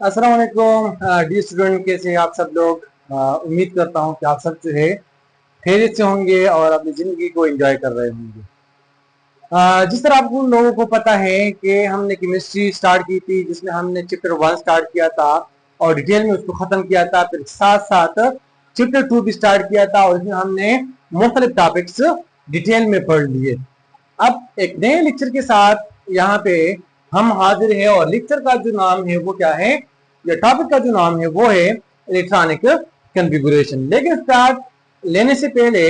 अस्सलाम वालेकुम dear student, कैसे हैं आप सब लोग। उम्मीद करता हूं कि आप सब जो है खैरियत से होंगे और अपनी ज़िंदगी को एंजॉय कर रहे होंगे। जिस तरह आप उन लोगों को पता है कि हमने केमिस्ट्री स्टार्ट की थी, जिसमें हमने चैप्टर 1 स्टार्ट किया था और डिटेल में उसको ख़त्म किया था। फिर साथ साथ चैप्टर 2 भी स्टार्ट किया था और इसमें हमने मुख्तलिफ टॉपिक्स डिटेल में पढ़ लिए। अब एक नए लेक्चर के साथ यहाँ पे हम हाजिर हैं और लेक्चर का जो नाम है वो क्या है, या टॉपिक का जो नाम है वो है इलेक्ट्रॉनिक कॉन्फ़िगरेशन। लेकिन स्टार्ट लेने से पहले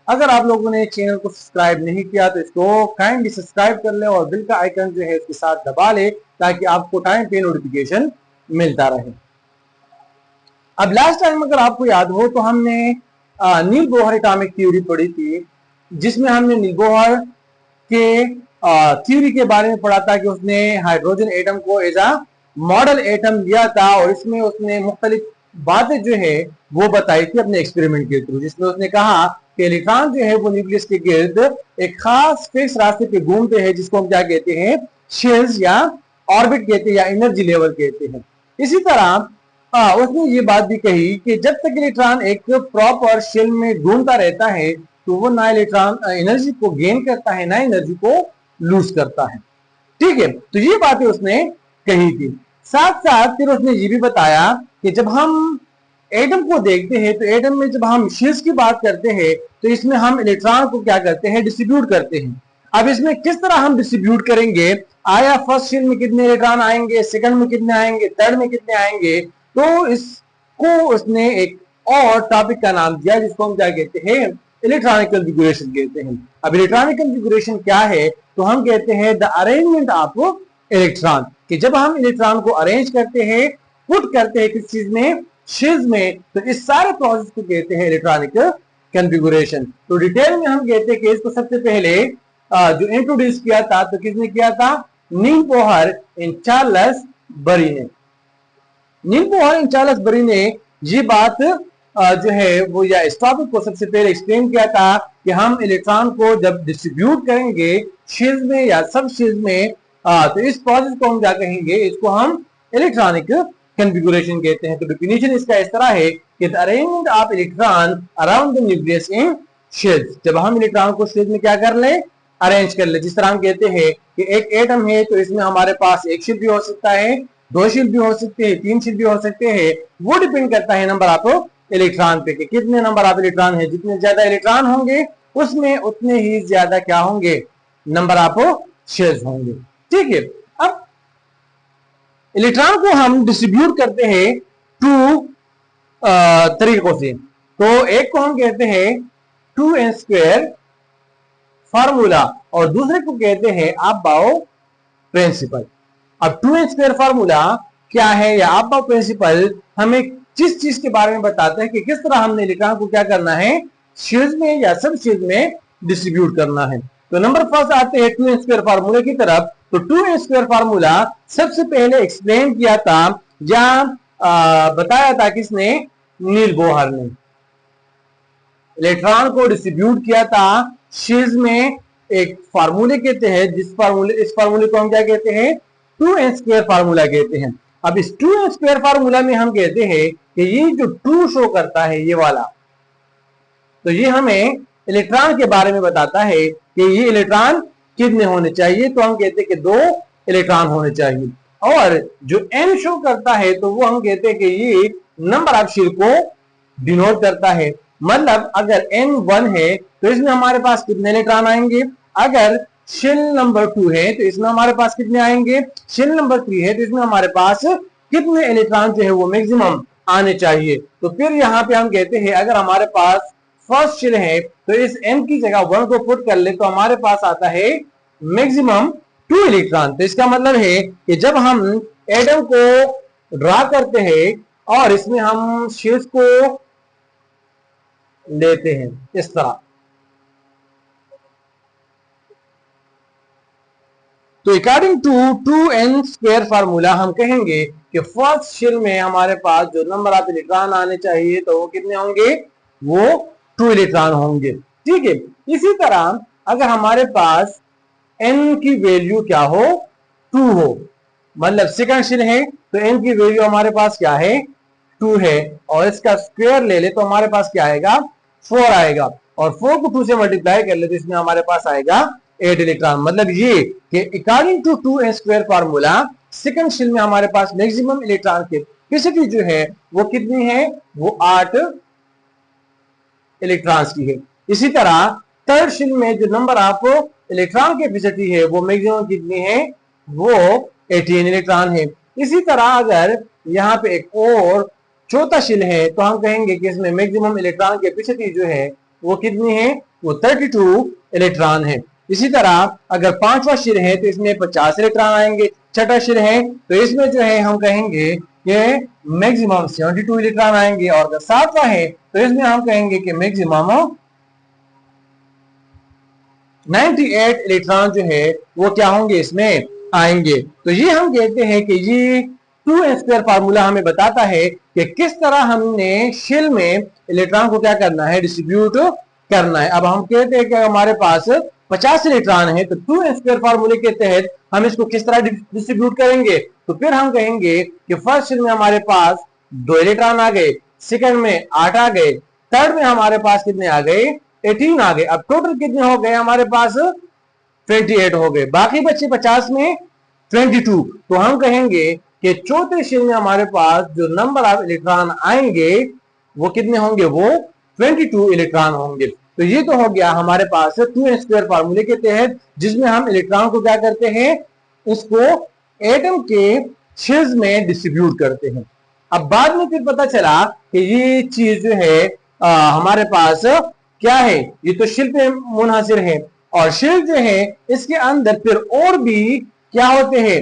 अगर आप लोगों ने चैनल को सब्सक्राइब नहीं किया तो इसको काइंडली सब्सक्राइब कर ले और बिल का आइकन जो है उसके साथ दबा ले ताकि आपको टाइम पे नोटिफिकेशन मिलता रहे। अब लास्ट टाइम अगर आपको याद हो तो हमने नील बोहर एटॉमिक थ्योरी पढ़ी थी, जिसमें हमने नील बोहर के थ्योरी के बारे में पढ़ा था कि उसने हाइड्रोजन एटम को एज अ मॉडल एटम लिया था और इसमें उसने मुख्तलिफ बातें जो है वो बताई थी अपने एक्सपेरिमेंट के थ्रू, जिसमें उसने कहा कि इलेक्ट्रॉन जो है वो न्यूक्लियस के गिर्द एक खास फिक्स रास्ते पे घूमते हैं, जिसको हम क्या कहते हैं, शेल्स या ऑर्बिट कहते हैं या एनर्जी लेवल कहते हैं। इसी तरह उसने ये बात भी कही कि जब तक इलेक्ट्रॉन एक प्रॉपर शेल में घूमता रहता है तो वो ना इलेक्ट्रॉन एनर्जी को गेन करता है ना एनर्जी को लूज करता है। ठीक है, तो ये बातें उसने कही थी। साथ साथ फिर उसने ये भी बताया कि जब हम एटम को देखते हैं तो एटम में जब हम शेल्स की बात करते हैं तो इसमें हम इलेक्ट्रॉन को क्या करते हैं, डिस्ट्रीब्यूट करते हैं। अब इसमें किस तरह हम डिस्ट्रीब्यूट करेंगे, आया फर्स्ट शेल में कितने इलेक्ट्रॉन आएंगे, सेकंड में कितने आएंगे, थर्ड में कितने आएंगे, तो इसको उसने एक और टॉपिक का नाम दिया जिसको हम क्या कहते हैं, इलेक्ट्रॉनिक कॉन्फ़िगरेशन कहते हैं। अब इलेक्ट्रॉनिक कॉन्फ़िगरेशन क्या है, तो हम कहते हैं द अरेंजमेंट ऑफ इलेक्ट्रॉन, कि जब हम इलेक्ट्रॉन को अरेंज करते हैं, पुट करते हैं किस चीज में, शेल्स में, तो इस सारे प्रोसेस को कहते हैं इलेक्ट्रॉनिक कॉन्फ़िगरेशन। तो डिटेल में हम कहते हैं कि इसको सबसे पहले जो इंट्रोड्यूस किया था तो किसने किया था, नील बोहर एंड चार्ल्स बरी ने। नील बोहर एंड चार्ल्स बरी ने ये बात जो है वो या इस टॉपिक को सबसे पहले एक्सप्लेन किया था कि हम इलेक्ट्रॉन को जब डिस्ट्रीब्यूट करेंगे शेल्स में या सब शेल्स में, तो इस प्रोसेस को हम क्या कहेंगे, इसको हम इलेक्ट्रॉनिक कॉन्फ़िगरेशन कहते हैं। तो डेफिनेशन इसका इस तरह है कि the arrangement of electron around the nucleus in shells, जब हम इलेक्ट्रॉन को शेल्स में क्या कर ले, अरेंज कर ले। जिस तरह हम कहते हैं कि एक एटम है तो इसमें हमारे पास एक शेल भी हो सकता है, दो शेल भी हो सकते हैं, तीन शेल भी हो सकते हैं, वो डिपेंड करता है नंबर ऑफ इलेक्ट्रॉन पे कि कितने नंबर ऑफ इलेक्ट्रॉन है। जितने ज्यादा इलेक्ट्रॉन होंगे उसमें उतने ही ज्यादा क्या होंगे, नंबर ऑफ शेल्स होंगे। ठीक है, अब इलेक्ट्रॉन को हम डिस्ट्रीब्यूट करते हैं टू तरीकों से। तो एक को हम कहते हैं 2n² फार्मूला और दूसरे को कहते हैं अबाउ प्रिंसिपल। अब 2n² फार्मूला क्या है या अबाउ प्रिंसिपल हमें किस चीज के बारे में बताते हैं कि किस तरह हमने इलेक्ट्रॉन को क्या करना है, शेल्स में या सब शेल्स में डिस्ट्रीब्यूट करना है। तो नंबर फर्स्ट आते हैं 2n² फार्मूले की तरफ। तो 2n² फार्मूला सबसे पहले एक्सप्लेन किया था या बताया था किसने, नील बोहर ने। इलेक्ट्रॉन को डिस्ट्रीब्यूट किया था शेल्स में एक फार्मूले के तहत, इस फार्मूले को हम क्या कहते हैं, 2n² फार्मूला कहते हैं। अब इस 2n² फार्मूला में हम कहते हैं कि ये जो 2 शो करता है ये वाला, तो ये हमें इलेक्ट्रॉन के बारे में बताता है कि ये इलेक्ट्रॉन कितने होने चाहिए। तो हम कहते हैं कि 2 इलेक्ट्रॉन होने चाहिए। और जो n शो करता है तो वो हम कहते हैं कि ये नंबर ऑफ शेल को डिनोट करता है। मतलब अगर n 1 है तो इसमें हमारे पास कितने इलेक्ट्रॉन आएंगे, अगर शेल नंबर 2 है तो इसमें हमारे पास कितने आएंगे, शेल नंबर 3 है तो इसमें हमारे पास कितने इलेक्ट्रॉन जो है वो मैक्सिमम आने चाहिए। तो फिर यहाँ पे हम कहते हैं अगर हमारे पास फर्स्ट शेल है तो इस n की जगह 1 को पुट कर ले तो हमारे पास आता है मैक्सिमम 2 इलेक्ट्रॉन। तो इसका मतलब है कि जब हम एटम को ड्रा करते हैं और इसमें हम शेल्स को लेते हैं इस तरह, तो अकॉर्डिंग टू 2n² फार्मूला हम कहेंगे कि फर्स्ट शेल में हमारे पास जो नंबर ऑफ इलेक्ट्रॉन आने चाहिए तो वो कितने होंगे, वो 2 इलेक्ट्रॉन होंगे। ठीक है, इसी तरह अगर हमारे पास n की वैल्यू क्या हो, 2 हो, मतलब सेकंड शेल है, तो n की वैल्यू हमारे पास क्या है 2 है, और इसका स्क्वायर ले ले तो हमारे पास क्या आएगा 4 आएगा, और 4 को 2 से मल्टीप्लाई कर ले तो इसमें हमारे पास आएगा 8 इलेक्ट्रॉन। मतलब ये कि according to 2n square formula second shell में हमारे पास मैक्सिमम इलेक्ट्रॉन की कैपेसिटी जो है वो कितनी है, वो 8 इलेक्ट्रॉन्स की है। इसी तरह थर्ड शेल में जो नंबर ऑफ इलेक्ट्रॉन की कैपेसिटी है वो मैक्सिमम कितनी है, वो 18 इलेक्ट्रॉन है। इसी तरह अगर यहाँ पे एक और चौथा शेल है तो हम कहेंगे कि इसमें मैक्सिमम इलेक्ट्रॉन की कैपेसिटी जो है वो कितनी है, वो 32 इलेक्ट्रॉन है। इसी तरह अगर पांचवा शेल है तो इसमें 50 इलेक्ट्रॉन आएंगे। छठा शेल है तो इसमें जो है हम कहेंगे कि मैक्सिमम 72 इलेक्ट्रॉन आएंगे, और अगर सातवां है तो इसमें हम कहेंगे कि मैक्सिमम 98 इलेक्ट्रॉन जो है वो क्या होंगे, इसमें आएंगे। तो ये हम कहते हैं कि ये 2n स्क्वायर फार्मूला हमें बताता है कि किस तरह हमने शेल में इलेक्ट्रॉन को क्या करना है, डिस्ट्रीब्यूट करना है। अब हम कहते हैं कि हमारे पास 50 इलेक्ट्रॉन है तो 2n स्क्वायर फार्मूले के तहत हम इसको किस तरह डिस्ट्रीब्यूट करेंगे, तो फिर हम कहेंगे कि फर्स्ट शेल में हमारे पास 2 इलेक्ट्रॉन आ गए, सेकंड में 8 आ गए, थर्ड में हमारे पास कितने आ गए, 18 आ गए। अब टोटल कितने हो गए हमारे पास, 28 हो गए, बाकी बच्चे 50 में 22। तो हम कहेंगे कि चौथे शेल में हमारे पास जो नंबर ऑफ इलेक्ट्रॉन आएंगे वो कितने होंगे, वो 22 इलेक्ट्रॉन होंगे। तो ये तो हो गया हमारे पास 2n स्क्वायर फार्मूले के तहत, जिसमें हम इलेक्ट्रॉन को क्या करते हैं, उसको एटम के शेल्स में डिस्ट्रीब्यूट करते हैं। अब बाद में फिर पता चला कि ये चीज जो है हमारे पास क्या है, ये तो शेल पे मुनहसिर है, और शेल जो है इसके अंदर फिर और भी क्या होते हैं,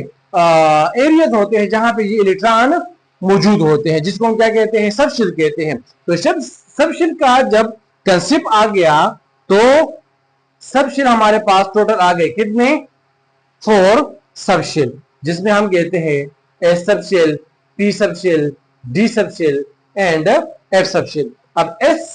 एरियाज होते हैं जहां पे ये इलेक्ट्रॉन मौजूद होते हैं, जिसको हम क्या कहते हैं, सब शेल कहते हैं। तो सब शेल का जब कंसेप्ट आ गया तो सब शेल हमारे पास टोटल आ गए कितने, 4 सब शेल, जिसमें हम कहते हैं S sub shell, P sub shell, D sub shell and F sub shell. अब एस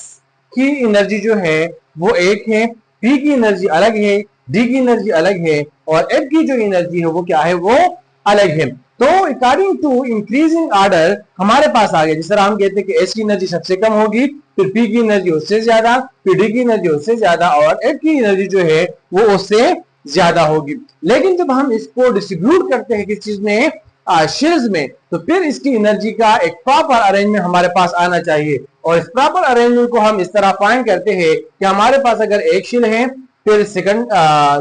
की एनर्जी जो है वो एक है, पी की एनर्जी अलग है, डी की एनर्जी अलग है, और एफ की जो एनर्जी है वो क्या है, वो अलग है। तो अकॉर्डिंग टू इंक्रीजिंग ऑर्डर हमारे पास आ गया, जिस तरह हम कहते हैं कि एस की एनर्जी सबसे कम होगी, फिर पी की एनर्जी उससे ज्यादा, फिर डी की एनर्जी उससे ज्यादा, और एफ की एनर्जी जो है वो उससे ज्यादा होगी। लेकिन जब हम इसको डिस्ट्रीब्यूट करते हैं किस चीज में, शेल्स में, तो फिर इसकी एनर्जी का एक प्रॉपर अरेंजमेंट हमारे पास आना चाहिए, और इस प्रॉपर अरेंजमेंट को हम इस तरह फाइंड करते हैं कि हमारे पास अगर एक शेल है, फिर second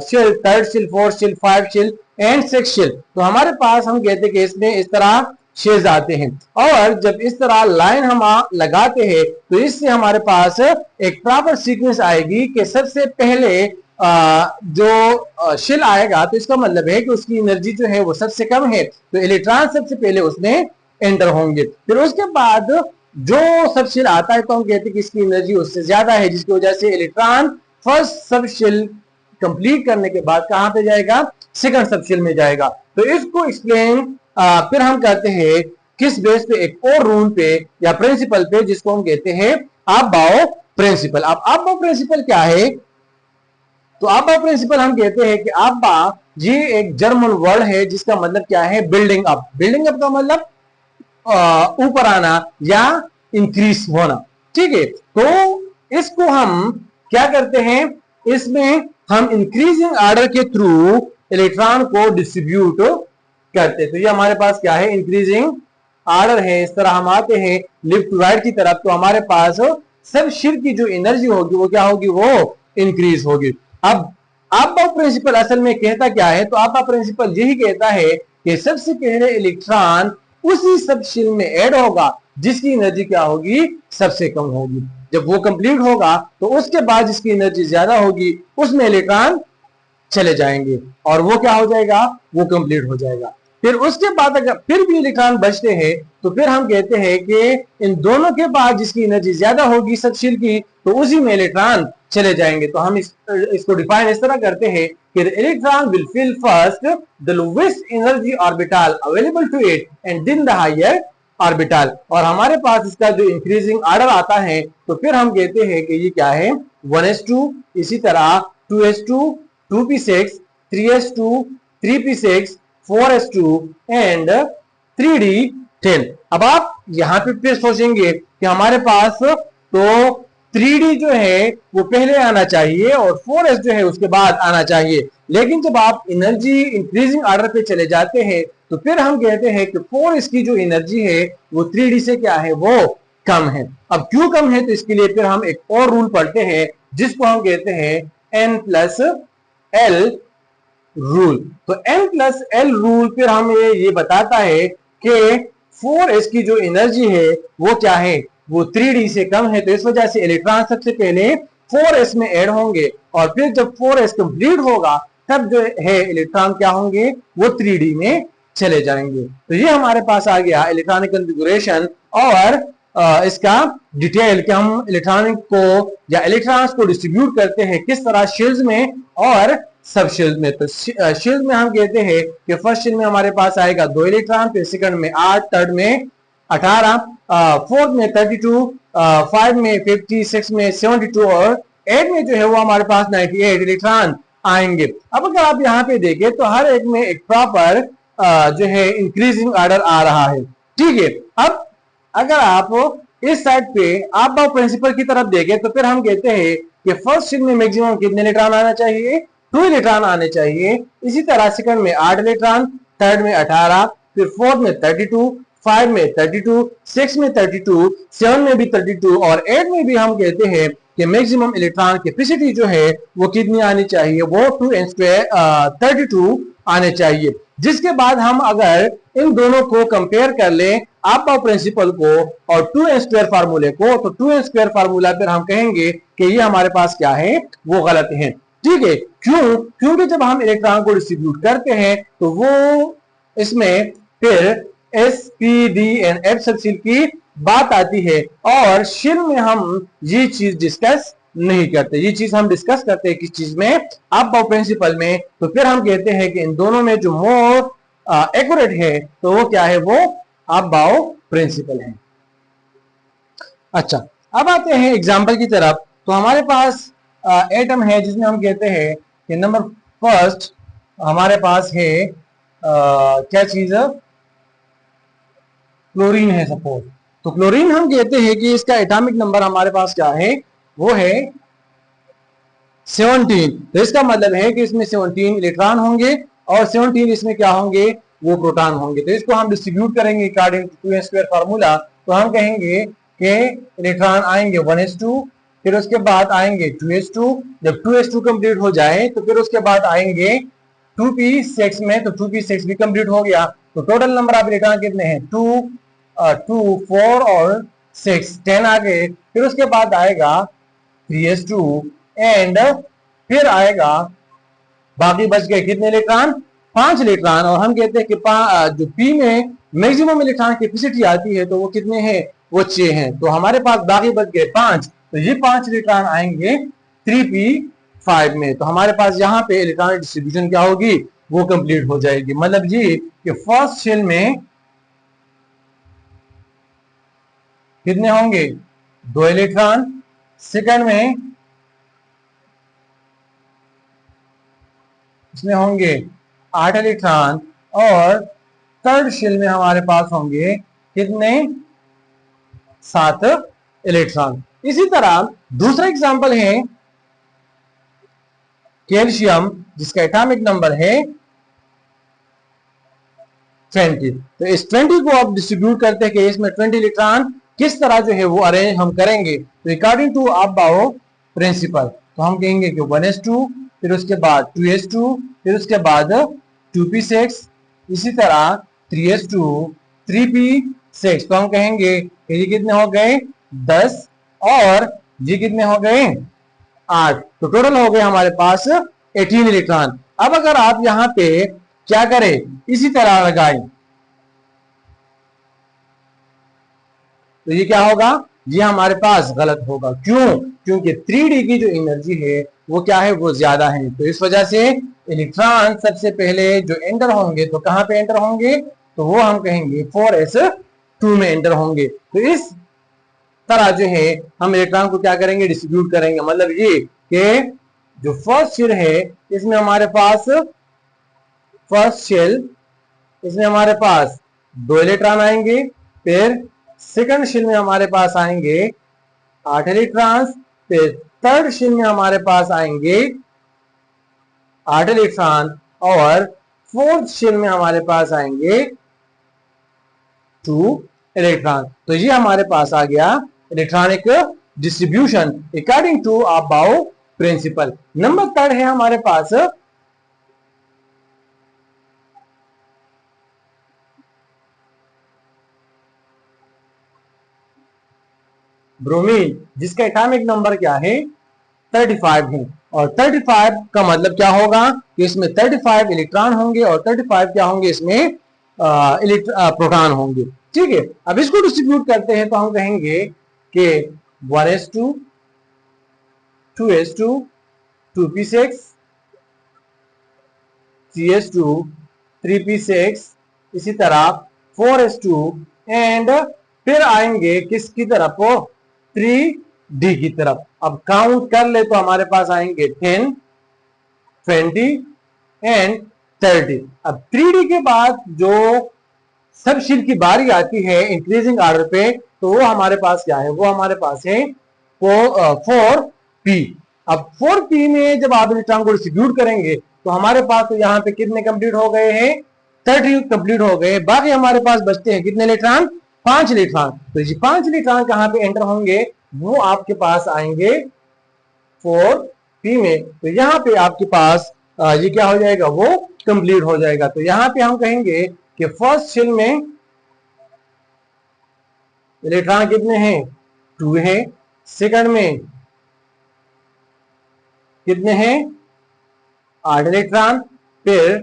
shell, third shell, fourth shell, 5 shell and 6 shell, तो हमारे पास हम कहते हैं कि इसमें इस तरह शेल्स आते हैं, और जब इस तरह लाइन हम लगाते हैं तो इससे हमारे पास एक प्रॉपर सीक्वेंस आएगी कि सबसे पहले जो शेल आएगा तो इसका मतलब है कि उसकी एनर्जी जो है वो सबसे कम है, तो इलेक्ट्रॉन सबसे पहले उसमें एंटर होंगे। फिर उसके बाद जो सब शेल आता है तो हम कहते हैं कि इसकी एनर्जी उससे ज्यादा है, जिसकी वजह से electron first sub shell complete करने के बाद कहां पे जाएगा, सेकंड सब शेल में जाएगा। तो इसको एक्सप्लेन फिर हम करते हैं किस बेस पे, एक और रूल पे या प्रिंसिपल पे, जिसको हम कहते हैं अबाव प्रिंसिपल। अब अबाव प्रिंसिपल क्या है, तो अबाव प्रिंसिपल हम कहते हैं कि अब्बा ये एक जर्मन वर्ड है जिसका मतलब क्या है, बिल्डिंग अप। बिल्डिंग अप का मतलब ऊपर आना या इंक्रीज होना, ठीक है। तो इसको हम क्या करते हैं, इसमें हम इंक्रीजिंग ऑर्डर के थ्रू इलेक्ट्रॉन को डिस्ट्रीब्यूट करते हैं। तो ये हमारे पास क्या है, इंक्रीजिंग ऑर्डर है। इस तरह हम आते हैं लेफ्ट टू राइट की तरफ, तो हमारे पास सब शेल की जो एनर्जी होगी वो क्या होगी, वो इंक्रीज होगी। अब अब्बा प्रिंसिपल असल में कहता क्या है, तो अब्बा प्रिंसिपल यही कहता है कि सबसे पहले इलेक्ट्रॉन उसी सब शेल में ऐड होगा जिसकी एनर्जी क्या होगी, सबसे कम होगी। जब वो कंप्लीट होगा तो उसके बाद जिसकी एनर्जी ज्यादा होगी उसमें इलेक्ट्रॉन चले जाएंगे और वो क्या हो जाएगा, वो कंप्लीट हो जाएगा। फिर उसके बाद अगर फिर भी इलेक्ट्रॉन बचते हैं तो फिर हम कहते हैं कि इन दोनों के बाद जिसकी एनर्जी ज्यादा होगी सब शेल की, तो उसी में इलेक्ट्रॉन चले जाएंगे। तो हम इसको डिफाइन इस तरह करते हैं कि electron will fill first the lowest energy orbital available to it and then the higher orbital. और हमारे पास इसका जो इंक्रीजिंग ऑर्डर आता है तो फिर हम कहते हैं कि ये क्या है, 1s2, इसी तरह 2s2, 2p6, 3s2, 3p6, 4s2 and 3d10। अब आप यहां पे फिर सोचेंगे कि हमारे पास तो 3d जो है वो पहले आना चाहिए और 4s जो है उसके बाद आना चाहिए, लेकिन जब आप एनर्जी इंक्रीजिंग ऑर्डर पे चले जाते हैं तो फिर हम कहते हैं कि 4s की जो एनर्जी है वो 3d से क्या है, वो कम है। अब क्यों कम है, तो इसके लिए फिर हम एक और रूल पढ़ते हैं जिसको हम कहते हैं n+l रूल। तो n+l रूल फिर हमें ये बताता है कि 4s की जो एनर्जी है वो क्या है, वो 3d से कम है। तो इस वजह से इलेक्ट्रॉन सबसे पहले 4s में ऐड होंगे और फिर जब 4s कंप्लीट होगा तब जो है इलेक्ट्रॉन क्या होंगे, वो 3d में चले जाएंगे। तो ये हमारे पास आ गया इलेक्ट्रॉनिक कॉन्फ़िगरेशन और इसका डिटेल कि हम इलेक्ट्रॉनिक को या इलेक्ट्रॉन्स को डिस्ट्रीब्यूट करते हैं किस तरह, शेल्स में और सब शेल्स में। तो शेल्स में हम कहते हैं कि फर्स्ट शेल में हमारे पास आएगा 2 इलेक्ट्रॉन, फिर सेकंड में 8, थर्ड में 18, फोर्थ में 32, 5 में 50, 6 में 72 और 8 में जो है वो हमारे पास 98 इलेक्ट्रॉन आएंगे। अब अगर आप यहाँ पे देखें तो हर एक में एक प्रॉपर जो है इंक्रीजिंग ऑर्डर आ रहा है, ठीक है। अब अगर आप इस साइड पे आप बाउ प्रिंसिपल की तरफ देखें तो फिर हम कहते हैं कि फर्स्ट शेल में मैक्सिमम कितने इलेक्ट्रॉन आना चाहिए, 2 इलेक्ट्रॉन आने चाहिए। इसी तरह सेकंड में 8 इलेक्ट्रॉन, थर्ड में 18, फिर फोर्थ में 32, 5 में 32, 6 में 32, 7 में भी 32 और 8 में भी हम कहते हैं कि मैक्सिमम इलेक्ट्रॉन कैपेसिटी जो है वो कितनी आनी चाहिए, वो 2n² 32 आने चाहिए। जिसके बाद हम अगर इन दोनों को कंपेयर कर लें आप प्रिंसिपल को और 2n² फार्मूले को, तो 2n² फार्मूला फिर हम कहेंगे कि ये हमारे पास क्या है, वो गलत है, ठीक है। क्यों? क्योंकि जब हम इलेक्ट्रॉन को डिस्ट्रीब्यूट करते हैं तो वो इसमें फिर S P D and F sub shell की बात आती है और शेल में हम ये चीज डिस्कस नहीं करते। ये चीज हम डिस्कस करते हैं किस चीज में, आप बाउ प्रिंसिपल में। तो फिर हम कहते हैं कि इन दोनों में जो मोर एक्यूरेट है तो वो क्या है, वो आप बाउ प्रिंसिपल है। अच्छा, अब आते हैं एग्जाम्पल की तरफ। तो हमारे पास एटम है जिसमें हम कहते हैं कि नंबर फर्स्ट हमारे पास है क्या चीज है, क्लोरीन है सपोज। तो क्लोरीन हम कहते हैं कि इसका एटॉमिक नंबर हमारे पास क्या है, वो है 17। तो इसका मतलब है कि इसमें 17 इलेक्ट्रॉन होंगे और 17 इसमें क्या होंगे, वो प्रोटॉन होंगे। तो इसको हम डिस्ट्रीब्यूट करेंगे अकॉर्डिंग टू 2n² फार्मूला। तो हम कहेंगे कि इलेक्ट्रॉन आएंगे 1s2, फिर उसके बाद आएंगे 2s2। जब 2s2 कंप्लीट हो जाए तो फिर उसके बाद आएंगे 2p6 में, तो 2p6 भी कंप्लीट हो गया। तो टोटल नंबर ऑफ इलेक्ट्रॉन कितने हैं, 2, 4 और 6, 10 आ गए। फिर उसके बाद आएगा 3s2 एंड फिर आएगा, बाकी बच गए कितने इलेक्ट्रॉन, 5 इलेक्ट्रॉन। और हम कहते हैं कि जो पी में मैक्सिमम इलेक्ट्रॉन कैपेसिटी आती है तो वो कितने हैं, वो 6 हैं। तो हमारे पास बाकी बच गए 5, तो ये 5 इलेक्ट्रॉन आएंगे 3p5 में। तो हमारे पास यहाँ पे इलेक्ट्रॉनिक डिस्ट्रीब्यूशन क्या होगी, वो कंप्लीट हो जाएगी। मतलब ये कि फर्स्ट शेल में कितने होंगे, 2 इलेक्ट्रॉन, सेकंड में इसमें होंगे 8 इलेक्ट्रॉन और थर्ड शेल में हमारे पास होंगे कितने, 7 इलेक्ट्रॉन। इसी तरह दूसरा एग्जांपल है कैल्शियम जिसका एटॉमिक नंबर है 20। तो इस 20 को आप डिस्ट्रीब्यूट करते हैं कि इसमें 20 इलेक्ट्रॉन किस तरह जो है वो अरेंज हम करेंगे। तो अकॉर्डिंग टू आप बाउ प्रिंसिपल तो हम कहेंगे कि 1s2, फिर उसके बाद 2s2, फिर उसके बाद 2p6, इसी तरह 3s2, 3p6। तो हम कहेंगे कि ये कितने हो गए, 10 और ये कितने हो गए, 8। तो टोटल हो गए हमारे पास 18 इलेक्ट्रॉन। अब अगर आप यहाँ पे क्या करें, इसी तरह लगाएं तो ये क्या होगा, ये हमारे पास गलत होगा। क्यों? क्योंकि 3d की जो एनर्जी है वो क्या है, वो ज्यादा है। तो इस वजह से इलेक्ट्रॉन सबसे पहले जो एंटर होंगे तो कहां पे एंटर होंगे, तो वो हम कहेंगे 4s2 में एंटर होंगे। तो इस तरह जो है हम इलेक्ट्रॉन को क्या करेंगे, डिस्ट्रीब्यूट करेंगे। मतलब ये कि जो फर्स्ट शेल है इसमें हमारे पास फर्स्ट शेल इसमें हमारे पास 2 इलेक्ट्रॉन आएंगे, फिर सेकंड शेल में हमारे पास आएंगे 8 इलेक्ट्रॉन्स, फिर थर्ड शेल में हमारे पास आएंगे 8 इलेक्ट्रॉन, और फोर्थ शेल में हमारे पास आएंगे 2 इलेक्ट्रॉन। तो ये हमारे पास आ गया electronic distribution according to Aufbau principle. Number third है हमारे पास ब्रोमीन, जिसका एटॉमिक नंबर क्या है 35 है। और 35 का मतलब क्या होगा कि इसमें 35 इलेक्ट्रॉन होंगे और 35 क्या होंगे, इसमें प्रोटॉन होंगे। ठीक है, अब इसको डिस्ट्रीब्यूट करते हैं तो हम कहेंगे कि 1s2, 2s2, 2p6,3s2, 3p6, इसी तरह 4s2, एंड फिर आएंगे किसकी तरफ, 3d की तरफ। अब काउंट कर ले तो हमारे पास आएंगे 10, 20 एंड 30। अब 3d के बाद जो सब शेल की बारी आती है इंक्रीजिंग ऑर्डर पे, तो वो हमारे पास क्या है, वो हमारे पास है 4p। अब 4p में जब आप इलेक्ट्रॉन को डिस्ट्रीब्यूट करेंगे तो हमारे पास तो यहाँ पे कितने कंप्लीट हो गए हैं, 30 कंप्लीट हो गए। बाकी हमारे पास बचते हैं कितने इलेक्ट्रॉन, 5 इलेक्ट्रॉन। तो ये 5 इलेक्ट्रॉन कहां पे एंटर होंगे, वो आपके पास आएंगे 4p में। तो यहाँ पे आपके पास ये क्या हो जाएगा, वो कंप्लीट हो जाएगा। तो यहाँ पे हम कहेंगे कि फर्स्ट शेल में इलेक्ट्रॉन कितने हैं, 2 है। सेकंड में कितने हैं, 8 इलेक्ट्रॉन। फिर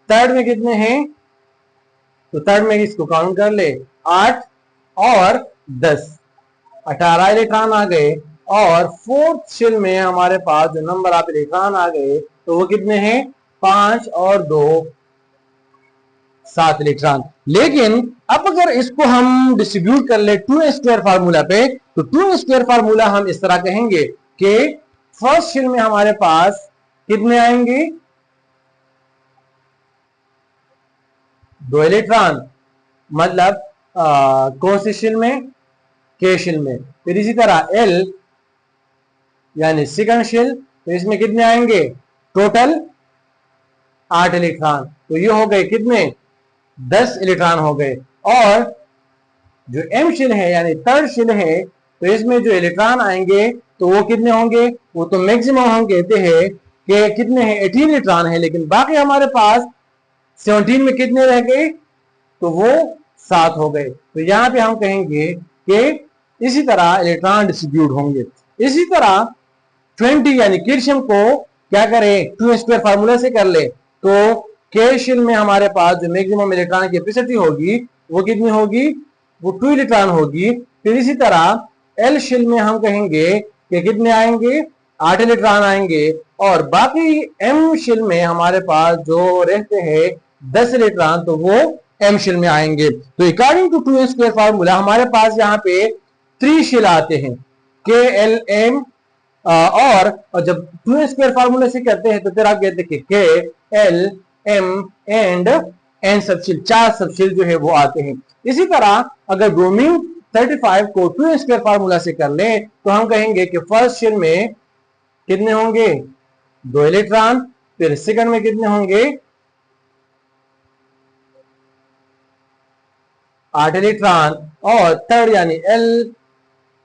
थर्ड में कितने हैं, तो थर्ड में इसको काउंट कर ले, 8 और 10, 18 इलेक्ट्रॉन आ गए। और फोर्थ शेल में हमारे पास जो नंबर ऑफ इलेक्ट्रॉन आ गए तो वो कितने हैं, 5 और 2, 7 इलेक्ट्रॉन। लेकिन अब अगर इसको हम डिस्ट्रीब्यूट कर ले 2s² फार्मूला पे, तो 2s² फार्मूला हम इस तरह कहेंगे कि फर्स्ट शेल में हमारे पास कितने आएंगे, 2 इलेक्ट्रॉन, मतलब कौन सी शेल में, के शेल में। फिर इसी तरह L यानी सेकंड शेल, तो इसमें कितने आएंगे, टोटल 8 इलेक्ट्रॉन। तो ये हो गए कितने, 10 इलेक्ट्रॉन हो गए। और जो M शेल है यानी थर्ड शेल है, तो इसमें जो इलेक्ट्रॉन आएंगे तो वो कितने होंगे, वो तो मैक्सिमम हम कहते हैं कि कितने हैं, 18 इलेक्ट्रॉन है। लेकिन बाकी हमारे पास 17 में कितने रह गए, तो वो 7 हो गए। तो यहाँ पे हम कहेंगे कि इसी तरह इलेक्ट्रॉन डिस्ट्रीब्यूट होंगे। इसी तरह 20 यानी किरशम को क्या करें, 2s² फार्मूला से कर ले, तो के शेल में हमारे पास जो मैक्सिमम इलेक्ट्रॉन की कैपेसिटी होगी वो कितनी होगी, वो 2 इलेक्ट्रॉन होगी। फिर इसी तरह एल शेल में हम कहेंगे कि कितने आएंगे, 8 इलेक्ट्रॉन आएंगे। और बाकी एम शेल में हमारे पास जो रहते हैं 10 इलेक्ट्रॉन, तो वो एम शेल में आएंगे। तो अकॉर्डिंग टू 2s² फार्मूला हमारे पास यहाँ पे 3 शेल आते हैं, के एल एम। और जब 2s² फार्मूला से करते हैं तो फिर आप कहते हैं कि K L M and N subshell, 4 subshell जो है वो आते हैं। इसी तरह अगर ब्रोमीन 35 को 2s² फार्मूला से कर ले तो हम कहेंगे कि फर्स्ट शेल में कितने होंगे, 2 इलेक्ट्रॉन। फिर सेकंड में कितने होंगे, 8 इलेक्ट्रॉन। और थर्ड यानी एल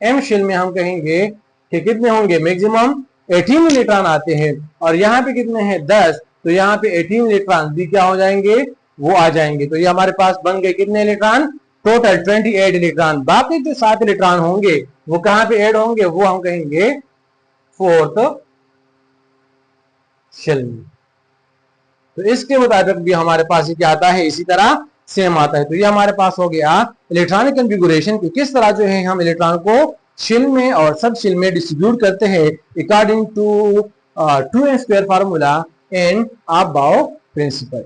एम शेल में हम कहेंगे कि कितने होंगे, मैक्सिमम 18 इलेक्ट्रॉन आते हैं। और यहाँ पे कितने हैं, 10, तो यहाँ पे 18 इलेक्ट्रॉन भी क्या हो जाएंगे, वो आ जाएंगे। तो ये हमारे पास बन गए कितने इलेक्ट्रॉन, टोटल 28 इलेक्ट्रॉन। बाकी जो 7 इलेक्ट्रॉन होंगे वो कहां पे ऐड होंगे, वो हम कहेंगे फोर्थ शेल में। तो इसके मुताबिक भी हमारे पास क्या आता है, इसी तरह सेम आता है। तो ये हमारे पास हो गया इलेक्ट्रॉनिक कॉन्फ़िगरेशन कि किस तरह जो है हम इलेक्ट्रॉन को शेल में और सब शेल में डिस्ट्रीब्यूट करते हैं according to 2s² formula and Aufbau principal.